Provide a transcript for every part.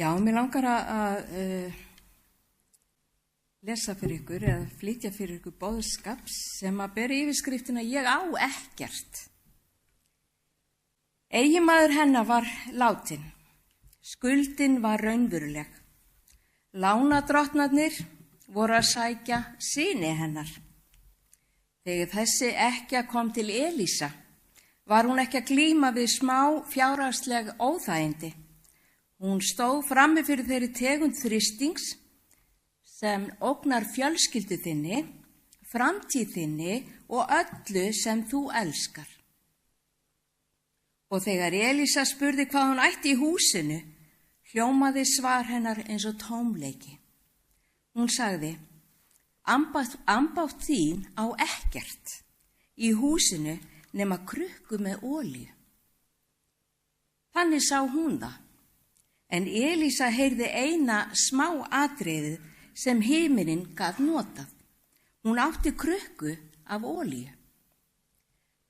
Já, mér langar að lesa fyrir ykkur eða flytja fyrir ykkur boðskap sem að bera yfirskriftina Ég á ekkert. Eiginmaður hennar var látin. Skuldin var raunveruleg. Lánadrottnarnir voru að sækja syni hennar. Þegar þessi ekkja kom til Elísa, var hún ekki að glíma við smá fjárhagsleg óþægindi. Hún stóð frammi fyrir þeirri tegund þrýstings sem ógnar fjölskyldu þinni, framtíð þinni og öllu sem þú elskar. Og þegar Elísa spurði hvað hún ætti í húsinu, hljómaði svar hennar eins og tómleiki. Hún sagði, ambátt þín á ekkert í húsinu nema krukku með olíu. Þannig sá hún það, en Elísa heyrði eina smá atriðið sem himinninn gat notað. Hún átti krukku af olíu.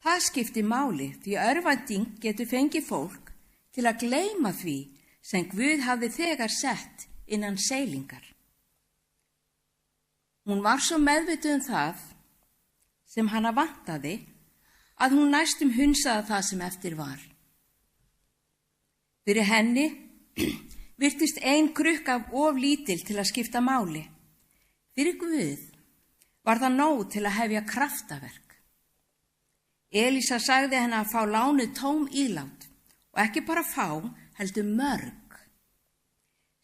Það skipti máli því örvænting getur fengið fólk til að gleyma því sem Guð hafði þegar sett innan seilingar. Hún var svo meðvituð það sem hana vantaði að hún næstum hunsaði það sem eftir var. Fyrir henni virtist ein krukka of lítil til að skipta máli. Fyrir Guð var það nóg til að hefja kraftaverk. Elísa sagði henni að fá lánuð tóm ílát og ekki bara fá, heldur mörg.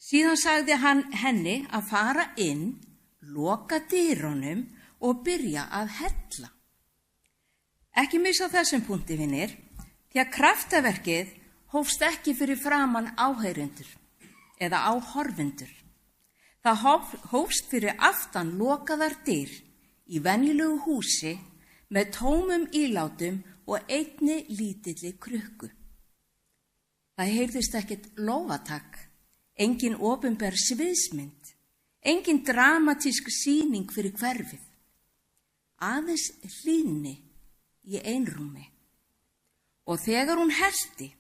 Síðan sagði hann henni að fara inn, loka dyrunum og byrja að hella. Ekki missa þessum punkti, vinir, því að kraftaverkið hófst ekki fyrir framan áheyrendur eða áhorfendur. Það hófst fyrir aftan lokaðar dyr í venjulegu húsi með tómum ílátum og einni lítilli krukku. Það heyrðist ekkert lófatak, engin opinber sviðsmynd, engin dramatísk sýning fyrir hverfið. Aðeins hlýðni í einrúmi. Og þegar hún hellti,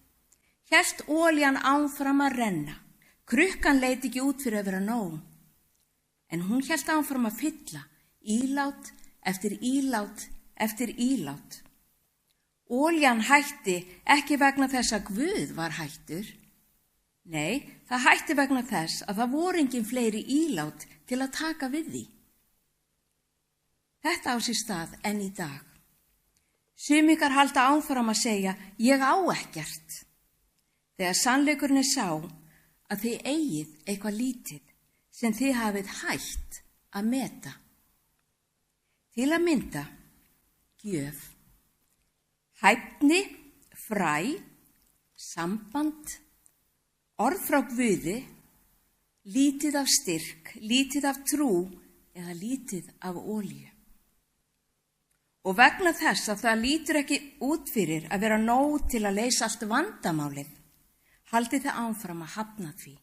hélt olían áfram að renna. Krukkan leit ekki út fyrir að vera nóg. En hún hélt áfram að fylla, ílát eftir ílát eftir ílát. Olían hætti ekki vegna þess að Guð var hættur. Nei, það hætti vegna þess að það voru engin fleiri ílát til að taka við því. Þetta á sér stað enn í dag. Sumir halda áfram að segja, ég á ekkert. Þegar sannleikurinn sá að þið eigið eitthvað lítið sem þið hafið hætt að meta. Til að mynda, gjöf, hæfni, fræ, samband, orð frá Guði, lítið af styrk, lítið af trú eða lítið af olíu. Og vegna þess að það lítur ekki út fyrir að vera nóg til að leysa allt vandamálið, haldið þið áfram að hafna því.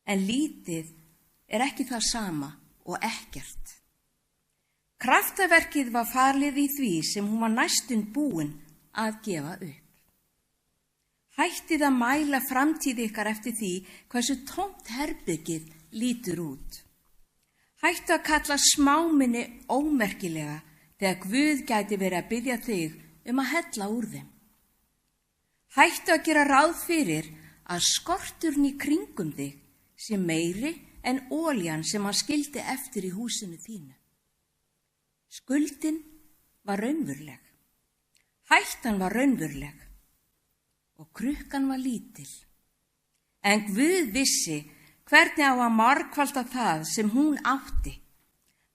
En lítið er ekki það sama og ekkert. Kraftaverkið var falið í því sem hún var næstum búin að gefa upp. Hættið að mæla framtíð ykkar eftir því hversu tómt herbergið lítur út. Hættu að kalla smáminni ómerkilega þegar Guð gæti verið að biðja þig að hella úr þeim. Hættu að gera ráð fyrir að skorturinn í kringum þig sé meiri en olían sem hann skildi eftir í húsinu þínu. Skuldin var raunveruleg, hættan var raunveruleg og krukkan var lítil. En Guð vissi hvernig á að margfalda það sem hún átti,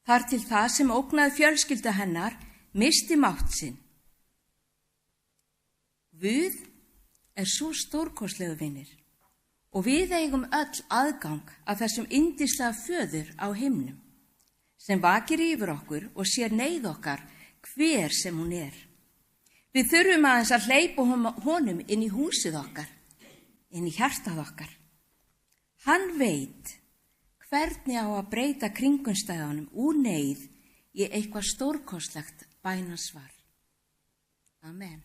þar til það sem ógnaði fjölskyldu hennar misti mátt sinn. Guð er svo stórkostlegu vinir og við eigum öll aðgang að þessum yndislega föður á himnum sem vakir yfir okkur og sér neyð okkar hver sem hún er. Við þurfum aðeins að hleypa honum inn í húsið okkar, inn í hjartað okkar. Hann veit hvernig á að breyta kringumstæðunum úr neyð í eitthvað stórkostlegt bænasvar. Amen.